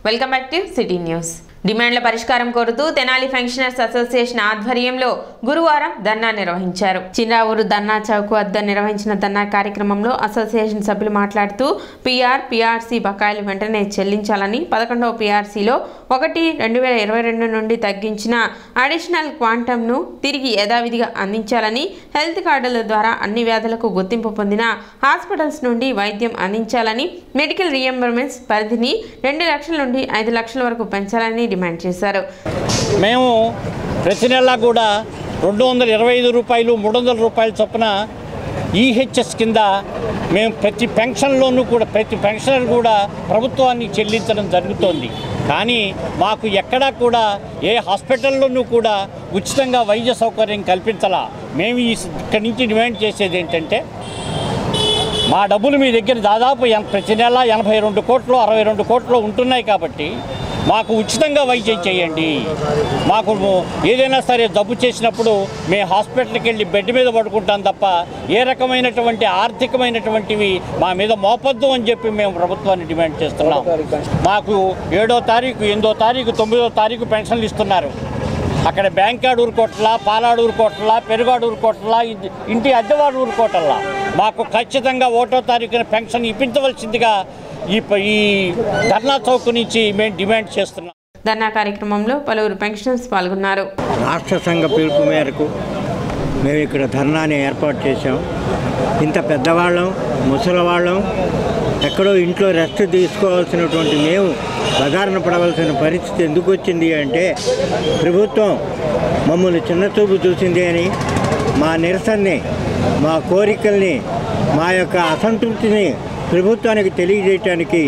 Welcome back to city news. డిమాండ్ల పరిష్కారం కోరుతూ తెనాలి పెన్షనర్స్ అసోసియేషన్ ఆధ్వర్యంలో గురువారం ధర్నా నిర్వహించారు. చిన్నావూరు ధర్నా చౌక్ వద్ద నిర్వహించిన ధర్నా కార్యక్రమంలో అసోసియేషన్ సభ్యులు మాట్లాడుతూ పీఆర్సీ బకాయిలు వెంటనే చెల్లించాలని, 11వ పీఆర్సీలో 1/2022 నుండి తగ్గించిన అడిషనల్ క్వాంటంను తిరిగి యథావిధిగా అందించాలని, హెల్త్ కార్డుల ద్వారా అన్ని వ్యాధులకు గుర్తింపు పొందిన హాస్పిటల్స్ నుండి వైద్యం అందించాలని, మెడికల్ రీఎంబర్స్మెంట్స్ పరిధిని 2 లక్షల నుండి 5 లక్షల వరకు పెంచాలని డిమాండ్ చేశారు. మేము ప్రతి నెల కూడా 225 రూపాయలు 300 రూపాయల చొప్పున ఈహెచ్ఎస్ కింద మేము ప్రతి పెన్షనర్ కూడా ప్రభుత్వాన్ని చెల్లించడం జరుగుతోంది. కానీ మాకు ఎక్కడా కూడా ఏ హాస్పిటల్లోనూ కూడా ఉచితంగా వైద్య సౌకర్యం కల్పించాలా. మేము ఇక్కడి నుంచి డిమాండ్ చేసేది ఏంటంటే, మా డబ్బులు మీ దగ్గర దాదాపు ప్రతి నెల 82 కోట్లు 62 కోట్లు ఉంటున్నాయి కాబట్టి మాకు ఉచితంగా వైద్యం చేయండి. మాకు ఏదైనా సరే జబ్బు చేసినప్పుడు మేము హాస్పిటల్కి వెళ్ళి బెడ్ మీద పడుకుంటాం తప్ప ఏ రకమైనటువంటి ఆర్థికమైనటువంటివి మా మీద మోపొద్దు అని చెప్పి మేము ప్రభుత్వాన్ని డిమాండ్ చేస్తున్నాం. మాకు 7వ తారీఖు 8వ తారీఖు 9వ తారీఖు పెన్షన్లు ఇస్తున్నారు. అక్కడ బ్యాంకాడు ఊరుకోట్లా, పాలాడు ఊరుకోట్లా, పెరుగాడు ఊరుకోట్లా, ఇంటి అద్దెవాడు ఊరుకోటల్లా. మాకు ఖచ్చితంగా 1వ తారీఖున పెన్షన్ ఇప్పించవలసిందిగా ఈ ధర్నా చౌక్ నుంచి మేము డిమాండ్ చేస్తున్నాం. ధర్నా కార్యక్రమంలో పలువురు పెన్షనర్స్ పాల్గొన్నారు. రాష్ట్ర సంఘ పిలుపు మేరకు మేము ఇక్కడ ధర్నాని ఏర్పాటు చేశాం. ఇంత పెద్దవాళ్ళం, ముసలివాళ్ళం, ఎక్కడో ఇంట్లో రెస్ట్ తీసుకోవాల్సినటువంటి మేము బజారున పడవలసిన పరిస్థితి ఎందుకు వచ్చింది అంటే, ప్రభుత్వం మమ్మల్ని చిన్నచూపు చూసింది అని మా నిరసనని, మా కోరికల్ని, మా యొక్క అసంతృప్తిని ప్రభుత్వానికి తెలియజేయటానికి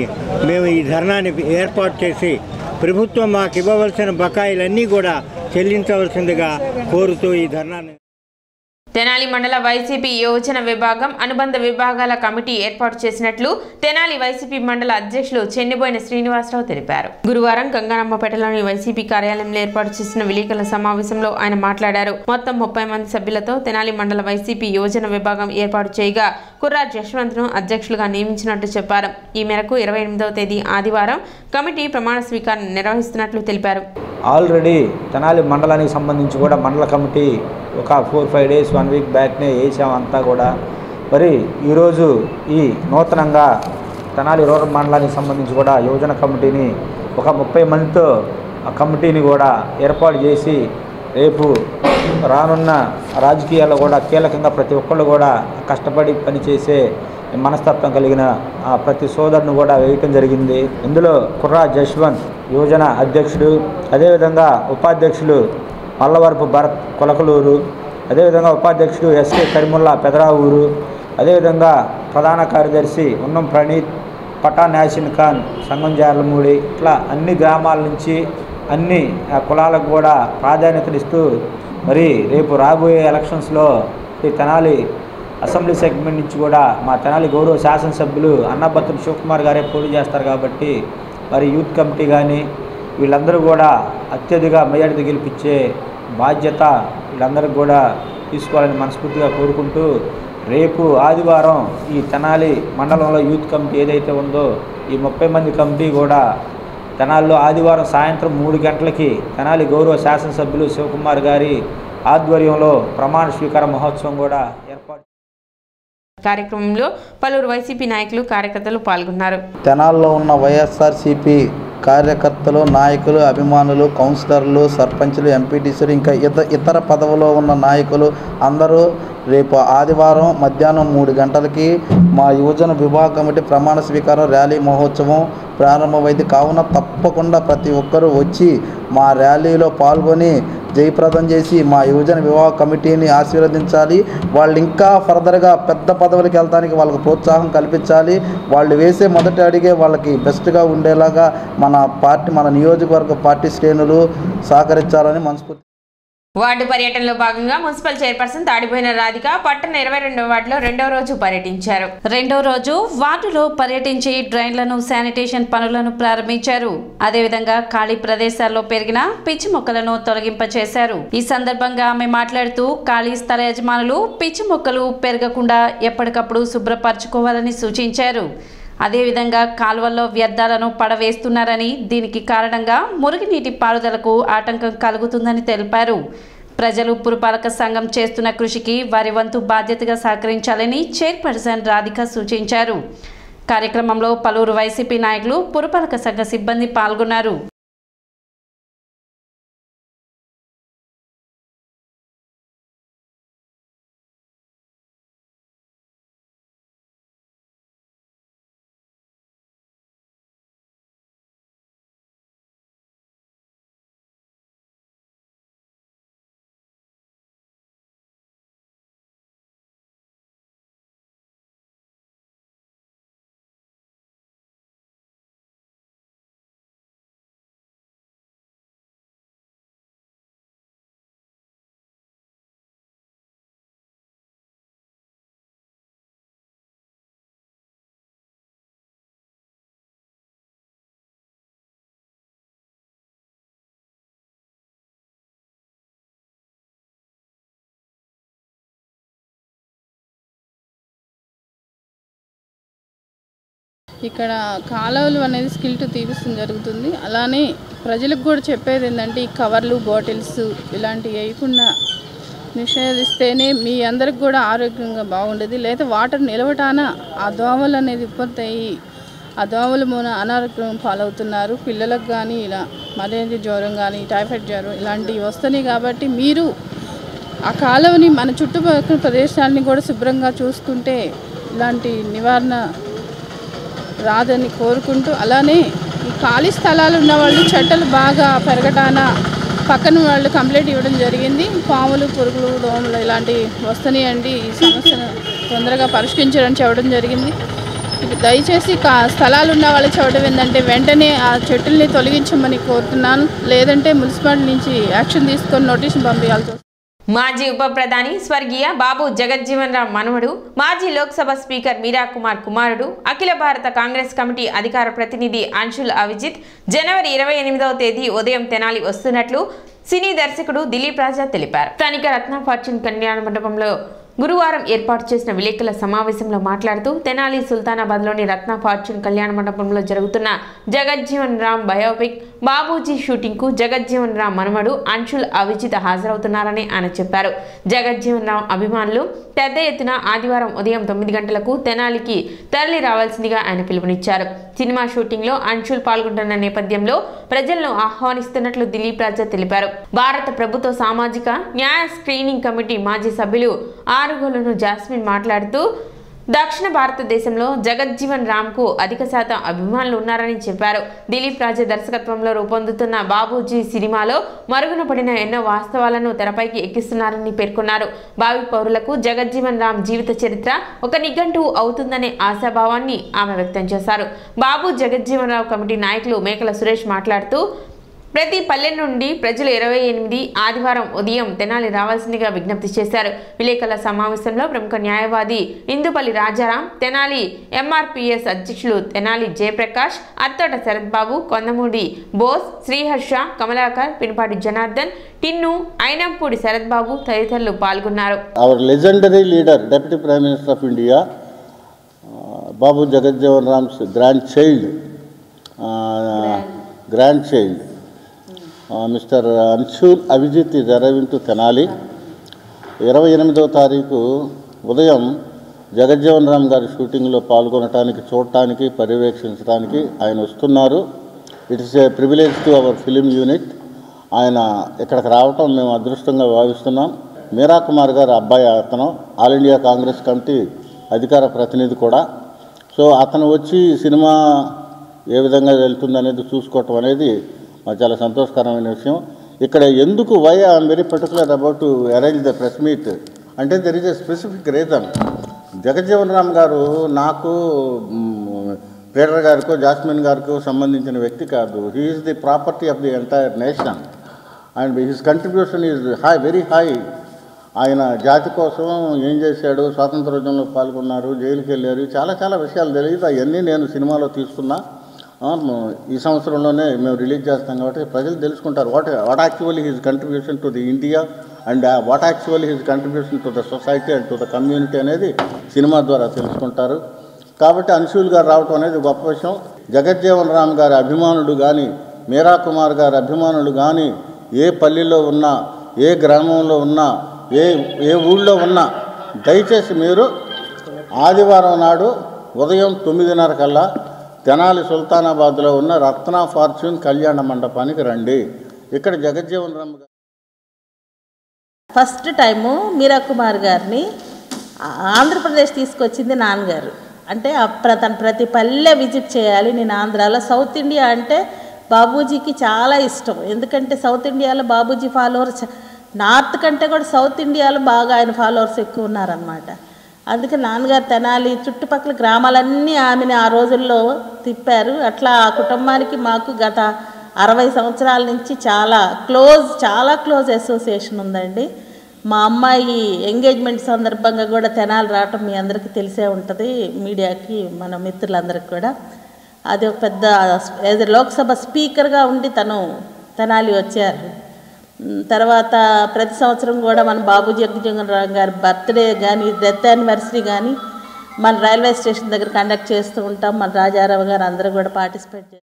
మేము ఈ ధర్నాన్ని ఏర్పాటు చేసి ప్రభుత్వం మాకు ఇవ్వవలసిన బకాయిలన్నీ కూడా చెల్లించవలసిందిగా కోరుతూ ఈ ధర్నాన్ని. తెనాలి మండల వైసీపీ యోజన విభాగం అనుబంధ విభాగాల కమిటీ ఏర్పాటు చేసినట్లు తెనాలి వైసీపీ మండల అధ్యక్షులు చెన్నిబోయిన శ్రీనివాసరావు తెలిపారు. గురువారం గంగానమ్మపేటలోని వైసీపీ కార్యాలయంలో ఏర్పాటు చేసిన విలేకరుల సమావేశంలో ఆయన మాట్లాడారు. మొత్తం 30 మంది సభ్యులతో తెనాలి మండల వైసీపీ యోజన విభాగం ఏర్పాటు చేయగా కుర్రాజ్ యశ్వంత్ను అధ్యక్షులుగా నియమించినట్లు చెప్పారు. ఈ మేరకు 28వ తేదీ ఆదివారం కమిటీ ప్రమాణ స్వీకారం నిర్వహిస్తున్నట్లు తెలిపారు. ఆల్రెడీ తెనాలి మండలానికి సంబంధించి కూడా మండల కమిటీ ఒక 4-5 డేస్ 1 వీక్ బ్యాక్నే వేసామంతా కూడా. మరి ఈరోజు ఈ నూతనంగా తెనాలి రూరల్ మండలానికి సంబంధించి కూడా యోజన కమిటీని ఒక 30 మందితో ఆ కమిటీని కూడా ఏర్పాటు చేసి రేపు రానున్న రాజకీయాల్లో కూడా కీలకంగా ప్రతి ఒక్కళ్ళు కూడా కష్టపడి పనిచేసే మనస్తత్వం కలిగిన ప్రతి సోదరుని కూడా వేయటం జరిగింది. ఇందులో కుర్రాజ్ యశ్వంత్ యోజన అధ్యక్షుడు, అదేవిధంగా ఉపాధ్యక్షులు మల్లవరపు భరత్ కొలకలూరు, అదేవిధంగా ఉపాధ్యక్షుడు ఎస్కే కరిముల్లా పెదరావూరు, అదేవిధంగా ప్రధాన కార్యదర్శి ఉన్నం ప్రణీత్, పఠాన్ యాసిన్ ఖాన్ సంగంజార్లమూడి, ఇట్లా అన్ని గ్రామాల నుంచి అన్ని కులాలకు కూడా ప్రాధాన్యతనిస్తూ మరి రేపు రాబోయే ఎలక్షన్స్లో ఈ తెనాలి అసెంబ్లీ సెగ్మెంట్ నుంచి కూడా మా తెనాలి గౌరవ శాసనసభ్యులు అన్నబత్తుని శివకుమార్ గారే పోటీ చేస్తారు కాబట్టి మరి యూత్ కమిటీ కానీ వీళ్ళందరూ కూడా అత్యధిక మెజారిటీ గెలిపించే బాధ్యత వీళ్ళందరికీ కూడా తీసుకోవాలని మనస్ఫూర్తిగా కోరుకుంటూ, రేపు ఆదివారం ఈ తెనాలి మండలంలో యూత్ కమిటీ ఏదైతే ఉందో ఈ 30 మంది కమిటీ కూడా తెనాలిలో ఆదివారం సాయంత్రం 3 గంటలకి తెనాలి గౌరవ శాసనసభ్యులు శివకుమార్ గారి ఆధ్వర్యంలో ప్రమాణ స్వీకార మహోత్సవం కూడా ఏర్పాటు. కార్యక్రమంలో పలువురు వైసీపీ నాయకులు, కార్యకర్తలు పాల్గొన్నారు. తెనాల్లో ఉన్న వైఎస్ఆర్సీపీ కార్యకర్తలు, నాయకులు, అభిమానులు, కౌన్సిలర్లు, సర్పంచులు, ఎంపీటీసీలు, ఇంకా ఇతర పదవులో ఉన్న నాయకులు అందరూ రేపు ఆదివారం మధ్యాహ్నం 3 గంటలకి మా యువజన విభాగ కమిటీ ప్రమాణ స్వీకారం ర్యాలీ మహోత్సవం ప్రారంభమైంది. కావున తప్పకుండా ప్రతి ఒక్కరూ వచ్చి మా ర్యాలీలో పాల్గొని జయప్రదం చేసి మా యువజన విభాగ కమిటీని ఆశీర్వదించాలి. వాళ్ళు ఇంకా ఫర్దర్గా పెద్ద పదవులకు వెళ్తానికి వాళ్ళకి ప్రోత్సాహం కల్పించాలి. వాళ్ళు వేసే మొదటి అడిగే వాళ్ళకి బెస్ట్గా ఉండేలాగా మన నియోజకవర్గ పార్టీ శ్రేణులు సహకరించాలని మనస్ఫూర్తి. వార్డు పర్యటనలో భాగంగా మున్సిపల్ చైర్పర్సన్ తాడిపోయిన రాధిక పట్టణ 22వ వార్డులో 2వ రోజు పర్యటించారు. 2వ రోజు వార్డులో పర్యటించి డ్రైన్లను, శానిటేషన్ పనులను ప్రారంభించారు. అదేవిధంగా ఖాళీ ప్రదేశాల్లో పెరిగిన పిచ్చి మొక్కలను తొలగింపచేశారు. ఈ సందర్భంగా ఆమె మాట్లాడుతూ ఖాళీ స్థల యజమానులు పిచ్చి మొక్కలు పెరగకుండా ఎప్పటికప్పుడు శుభ్రపరచుకోవాలని సూచించారు. అదేవిధంగా కాలువల్లో వ్యర్థాలను పడవేస్తున్నారని, దీనికి కారణంగా మురుగునీటి పారుదలకు ఆటంకం కలుగుతుందని తెలిపారు. ప్రజలు పురపాలక సంఘం చేస్తున్న కృషికి వారి వంతు బాధ్యతగా సహకరించాలని చైర్పర్సన్ రాధిక సూచించారు. కార్యక్రమంలో పలువురు వైసీపీ నాయకులు, పురపాలక సంఘ సిబ్బంది పాల్గొన్నారు. ఇక్కడ కాలువలు అనేది స్కిల్ట్ తీపిస్తూ జరుగుతుంది. అలానే ప్రజలకు కూడా చెప్పేది ఏంటంటే ఈ కవర్లు, బాటిల్స్ ఇలాంటివి వేయకుండా నిషేధిస్తేనే మీ అందరికి కూడా ఆరోగ్యంగా బాగుండేది. లేదా వాటర్ నిలవటాన ఆ దోమలు అనేది ఉత్పత్తి అయ్యి ఆ దోమల మూల అనారోగ్యం పాలవుతున్నారు. పిల్లలకు కానీ ఇలా మలేరియా జ్వరం కానీ, టైఫాయిడ్ జ్వరం ఇలాంటివి వస్తున్నాయి. కాబట్టి మీరు ఆ కాలువని, మన చుట్టుపక్కల ప్రదేశాలని కూడా శుభ్రంగా చూసుకుంటే ఇలాంటి నివారణ రాదని కోరుకుంటూ, అలానే ఈ ఖాళీ స్థలాలు ఉన్న వాళ్ళు చెట్టలు బాగా పెరగటాన పక్కన వాళ్ళు కంప్లైంట్ ఇవ్వడం జరిగింది. పాములు, పురుగులు, దోమలు ఇలాంటివి వస్తున్నాయండి, ఈ సమస్యను తొందరగా పరిష్కరించాలని చెప్పడం జరిగింది. దయచేసి స్థలాలు ఉన్న వాళ్ళు చెప్పడం ఏంటంటే వెంటనే ఆ చెట్టుల్ని తొలగించమని కోరుతున్నాను. లేదంటే మున్సిపాలిటీ నుంచి యాక్షన్ తీసుకొని నోటీసులు పంపించాల్సి వస్తుంది. మాజీ ఉప ప్రధాని స్వర్గీయ బాబు జగజ్జీవన్ రామ్ మనవడు, మాజీ లోక్సభ స్పీకర్ మీరా కుమార్ కుమారుడు, అఖిల భారత కాంగ్రెస్ కమిటీ అధికార ప్రతినిధి అంశుల్ అవిజిత్ జనవరి 28వ తేదీ ఉదయం తెనాలి వస్తున్నట్లు సినీ దర్శకుడు దిలీప్ రాజా తెలిపారు. స్థానిక రత్న ఫార్చ్యూన్ కళ్యాణ మండపంలో గురువారం ఏర్పాటు చేసిన విలేకరుల సమావేశంలో మాట్లాడుతూ తెనాలి సుల్తానాబాద్లోని రత్న ఫార్చ్యూన్ కళ్యాణ మండపంలో జరుగుతున్న జగజ్జీవన్ రామ్ బయోపిక్ బాబూజీ షూటింగ్కు జగజ్జీవన్ రామ్ మనవడు అంశుల్ అవిజిత్ హాజరవుతున్నారని ఆయన చెప్పారు. జగజ్జీవన్ రామ్ అభిమానులు పెద్ద ఎత్తున ఆదివారం ఉదయం 9 గంటలకు తెనాలికి తరలి రావాల్సిందిగా ఆయన పిలుపునిచ్చారు. సినిమా షూటింగ్లో అంశుల్ పాల్గొంటున్న నేపథ్యంలో ప్రజలను ఆహ్వానిస్తున్నట్లు దిలీప్ రాజా తెలిపారు. భారత ప్రభుత్వ సామాజిక న్యాయ స్క్రీనింగ్ కమిటీ మాజీ సభ్యులు ఆరుగోలును జాస్మిన్ మాట్లాడుతూ దక్షిణ భారతదేశంలో జగజ్జీవన్ రామ్కు అధిక శాతం అభిమానులు ఉన్నారని చెప్పారు. దిలీప్ రాజా దర్శకత్వంలో రూపొందుతున్న బాబూజీ సినిమాలో మరుగున పడిన ఎన్నో వాస్తవాలను తెరపైకి ఎక్కిస్తున్నారని పేర్కొన్నారు. భావి పౌరులకు జగజ్జీవన్ రామ్ జీవిత చరిత్ర ఒక నిఘంటువు అవుతుందనే ఆశాభావాన్ని ఆమె వ్యక్తం చేశారు. బాబు జగజ్జీవన్ రామ్ కమిటీ నాయకులు మేకల సురేష్ మాట్లాడుతూ ప్రతి పల్లె నుండి ప్రజలు 28 ఆదివారం ఉదయం తెనాలి రావాల్సిందిగా విజ్ఞప్తి చేశారు. విలేకరుల సమావేశంలో ప్రముఖ న్యాయవాది ఇందుపల్లి రాజారాం, తెనాలి ఎంఆర్పిఎస్ అధ్యక్షులు తెనాలి జయప్రకాష్, అత్తోట శరత్ బాబు, కొందమూడి బోస్, శ్రీహర్ష, కమలాకర్, పినపాటి జనార్దన్, టిన్ను, ఐనంపూడి శరత్ బాబు తదితరులు పాల్గొన్నారు. Our legendary leader deputy prime minister of India Babu Jagjivan Ram's grand child mister Anshul Avijit is arriving to Tenali. 28వ తారీఖు ఉదయం జగజ్జీవన్ రామ్ గారి షూటింగ్లో పాల్గొనడానికి, చూడటానికి, పర్యవేక్షించడానికి ఆయన వస్తున్నారు. It is a privilege to our film unit. ఆయన ఇక్కడికి రావటం మేము అదృష్టంగా భావిస్తున్నాం. మీరా కుమార్ గారు అబ్బాయి, అతను ఆల్ ఇండియా కాంగ్రెస్ కమిటీ అధికార ప్రతినిధి కూడా. సో అతను వచ్చి సినిమా ఏ విధంగా వెళ్తుందనేది చూసుకోవటం అనేది మాకు చాలా సంతోషకరమైన విషయం. ఇక్కడ ఎందుకు why I'm very particular about to arrange the press meet అంటే there is a specific reason. Jagjivan Ram గారు నాకు, పీటర్ గారికో, జాస్మిన్ గారికో సంబంధించిన వ్యక్తి కాదు. He is the property of the entire nation and his contribution is very high. ఆయన జాతి కోసం ఏం చేశాడు, స్వాతంత్రోద్యమంలో పాల్గొన్నారు, జైలుకి వెళ్ళారు, చాలా విషయాలు తెలియదు. అవన్నీ నేను సినిమాలో తీసుకున్నా. ఈ సంవత్సరంలోనే మేము రిలీజ్ చేస్తాం కాబట్టి ప్రజలు తెలుసుకుంటారు what actually his contribution to the India and what actually his contribution to the society and to the community అనేది సినిమా ద్వారా తెలుసుకుంటారు. కాబట్టి అన్షుల్ గారు రావటం అనేది గొప్ప విషయం. జగజ్జీవన్ రామ్ గారి అభిమానులు కానీ, మీరా కుమార్ గారి అభిమానులు కానీ, ఏ పల్లెల్లో ఉన్నా, ఏ గ్రామంలో ఉన్నా, ఏ ఊళ్ళో ఉన్నా, దయచేసి మీరు ఆదివారం నాడు ఉదయం 9:30 కల్లా తెనాలి సుల్తానాబాద్లో ఉన్న రత్న ఫార్చ్యూన్ కళ్యాణ మండపానికి రండి. ఇక్కడ జగజ్జీవన్ రామ్ గారు ఫస్ట్ టైము మీరా కుమార్ గారిని ఆంధ్రప్రదేశ్ తీసుకొచ్చింది నాన్నగారు. అంటే తను ప్రతి పల్లె విజిట్ చేయాలి. నేను ఆంధ్రాలో సౌత్ ఇండియా అంటే బాబూజీకి చాలా ఇష్టం. ఎందుకంటే సౌత్ ఇండియాలో బాబూజీ ఫాలోవర్స్ నార్త్ కంటే కూడా సౌత్ ఇండియాలో బాగా ఆయన ఫాలోవర్స్ ఎక్కువ ఉన్నారనమాట. అందుకే నాన్నగారు తెనాలి చుట్టుపక్కల గ్రామాలన్నీ ఆమెను ఆ రోజుల్లో తిప్పారు. అట్లా ఆ కుటుంబానికి మాకు గత 60 సంవత్సరాల నుంచి చాలా క్లోజ్ అసోసియేషన్ ఉందండి. మా అమ్మాయి ఎంగేజ్మెంట్ సందర్భంగా కూడా తెనాలి రావటం మీ అందరికీ తెలిసే ఉంటుంది, మీడియాకి మన మిత్రులందరికీ కూడా. అది ఒక పెద్ద లోక్సభ స్పీకర్గా ఉండి తను తెనాలి వచ్చారు. తర్వాత ప్రతి సంవత్సరం కూడా మన బాబూజీ జగజ్జీవన్ రామ్ గారి బర్త్డే కానీ, డెత్ యానివర్సరీ కానీ మన రైల్వే స్టేషన్ దగ్గర కండక్ట్ చేస్తూ ఉంటాం. మన రాజారావు గారు అందరూ కూడా పార్టిసిపేట్ చేస్తారు.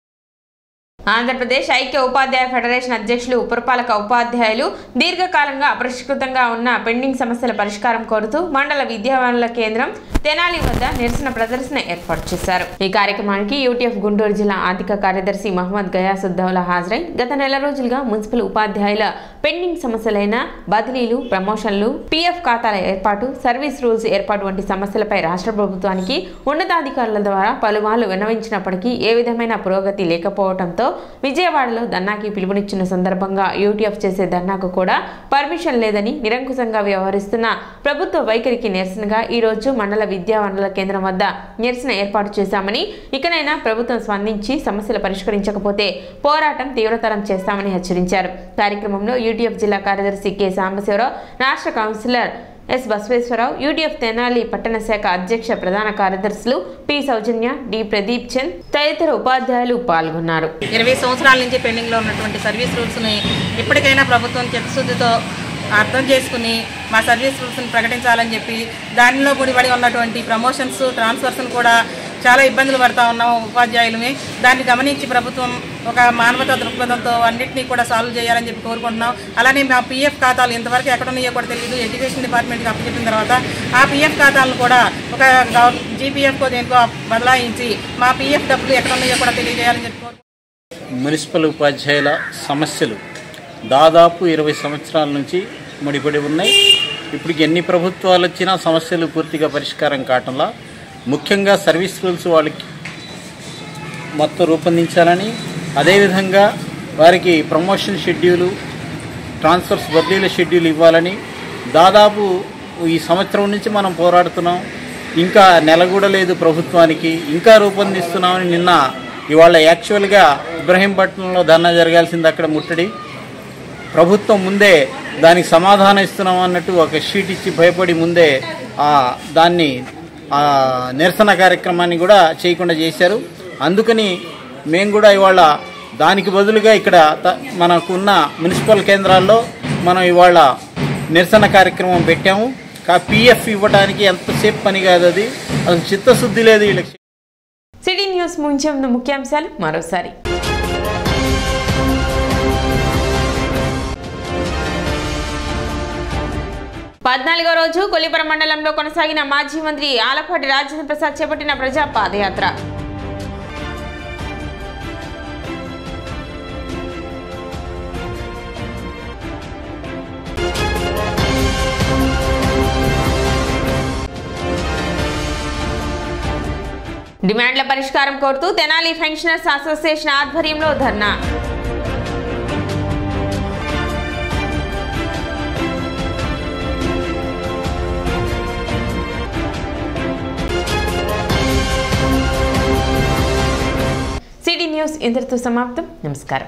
ఆంధ్రప్రదేశ్ ఐక్య ఉపాధ్యాయ ఫెడరేషన్ అధ్యక్షులు పురపాలక ఉపాధ్యాయులు దీర్ఘకాలంగా అపరిష్కృతంగా ఉన్న పెండింగ్ సమస్యల పరిష్కారం కోరుతూ మండల విద్యావనరుల కేంద్రం తెనాలి వద్ద నిరసన ప్రదర్శన ఏర్పాటు చేశారు. ఈ కార్యక్రమానికి యూటీఎఫ్ గుంటూరు జిల్లా ఆర్థిక కార్యదర్శి మహమ్మద్ గయాసుద్దౌలా హాజరై గత నెల రోజులుగా మున్సిపల్ ఉపాధ్యాయుల పెండింగ్ సమస్యలైన బదిలీలు, ప్రమోషన్లు, పీఎఫ్ ఖాతాల ఏర్పాటు, సర్వీస్ రూల్స్ ఏర్పాటు వంటి సమస్యలపై రాష్ట్ర ప్రభుత్వానికి ఉన్నతాధికారుల ద్వారా పలుమార్లు విన్నవించినప్పటికీ ఏ విధమైన పురోగతి లేకపోవడంతో విజయవాడలో ధర్నాకి పిలుపునిచ్చిన సందర్భంగా యూటీఎఫ్ చేసే ధర్నాకు కూడా పర్మిషన్ లేదని నిరంకుశంగా వ్యవహరిస్తున్న ప్రభుత్వ వైఖరికి నిరసనగా ఈ రోజు మండల విద్యావనరుల కేంద్రం వద్ద నిరసన ఏర్పాటు చేశామని, ఇకనైనా ప్రభుత్వం స్పందించి సమస్యలు పరిష్కరించకపోతే పోరాటం తీవ్రతరం చేస్తామని హెచ్చరించారు. కార్యక్రమంలో యూటీఎఫ్ జిల్లా కార్యదర్శి కె సాంబశివరావు, రాష్ట్ర councillor S Basaveswararao, UTF Tenali పట్టణ శాఖ అధ్యక్ష ప్రధాన కార్యదర్శులు పి సౌజన్య, డి ప్రదీప్ చంద్ తదితర ఉపాధ్యాయులు పాల్గొన్నారు. 20 సంవత్సరాల నుంచి పెండింగ్లో ఉన్నటువంటి సర్వీస్ రూల్స్ని ఇప్పటికైనా ప్రభుత్వం చిత్తశుద్ధితో అర్థం చేసుకుని మా సర్వీస్ రూల్స్ని ప్రకటించాలని చెప్పి, దానిలో ముడిపడి ఉన్నటువంటి ప్రమోషన్స్, ట్రాన్స్ఫర్స్ని కూడా చాలా ఇబ్బందులు పడుతూ ఉన్నాం ఉపాధ్యాయులమే. దాన్ని గమనించి ప్రభుత్వం ఒక మానవతా దృక్పథంతో అన్నింటినీ కూడా సాల్వ్ చేయాలని చెప్పి కోరుకుంటున్నాం. అలానే మా పీఎఫ్ ఖాతాలు ఇంతవరకు ఎక్కడ ఉన్నాయో కూడా తెలియదు. ఎడ్యుకేషన్ డిపార్ట్మెంట్కి అప్పచెప్పిన తర్వాత ఆ పీఎఫ్ ఖాతాలను కూడా ఒక జీపీఎఫ్కో దేనికో బదలాయించి మా పీఎఫ్ డబ్బులు ఎక్కడ ఉన్నాయో కూడా తెలియజేయాలని చెప్పి. మున్సిపల్ ఉపాధ్యాయుల సమస్యలు దాదాపు 20 సంవత్సరాల నుంచి ముడిపడి ఉన్నాయి. ఇప్పటికి ఎన్ని ప్రభుత్వాలు వచ్చినా సమస్యలు పూర్తిగా పరిష్కారం కావటంలా, ముఖ్యంగా సర్వీస్ రూల్స్ వాళ్ళకి మొత్తం రూపొందించాలని, అదేవిధంగా వారికి ప్రమోషన్ షెడ్యూలు, ట్రాన్స్ఫర్స్ బదిలీల షెడ్యూల్ ఇవ్వాలని దాదాపు ఈ సంవత్సరం నుంచి మనం పోరాడుతున్నాం. ఇంకా నెల కూడా లేదు ప్రభుత్వానికి, ఇంకా రూపొందిస్తున్నామని ఇవాళ యాక్చువల్గా ఇబ్రహీంపట్నంలో ధర్నా జరగాల్సింది అక్కడ ముట్టడి. ప్రభుత్వం ముందే దానికి సమాధానం ఇస్తున్నాం అన్నట్టు ఒక షీట్ ఇచ్చి భయపడి ముందే దాన్ని నిరసన కార్యక్రమాన్ని కూడా చేయకుండా చేశారు. అందుకని మేము కూడా ఇవాళ దానికి బదులుగా ఇక్కడ మనకున్న మున్సిపల్ కేంద్రాల్లో మనం ఇవాళ నిరసన కార్యక్రమం పెట్టాము. పీఎఫ్ ఇవ్వడానికి ఎంతసేపు పని కాదు, అది అసలు చిత్తశుద్ధి లేదు వీళ్ళకి. సిటీ న్యూస్ ముంచే ముందు ముఖ్యాంశాలు మరోసారి. 14వ రోజు కొల్లిపర మండలంలో కొనసాగిన మాజీ మంత్రి ఆలపాటి రాజేంద్ర ప్రసాద్ చేపట్టిన ప్రజా పాదయాత్ర. డిమాండ్ల పరిష్కారం కోరుతూ తెనాలి పెన్షనర్స్ అసోసియేషన్ ఆధ్వర్యంలో ధర్నా. సిటీ న్యూస్ ఇంతటితో సమాప్తం. నమస్కారం.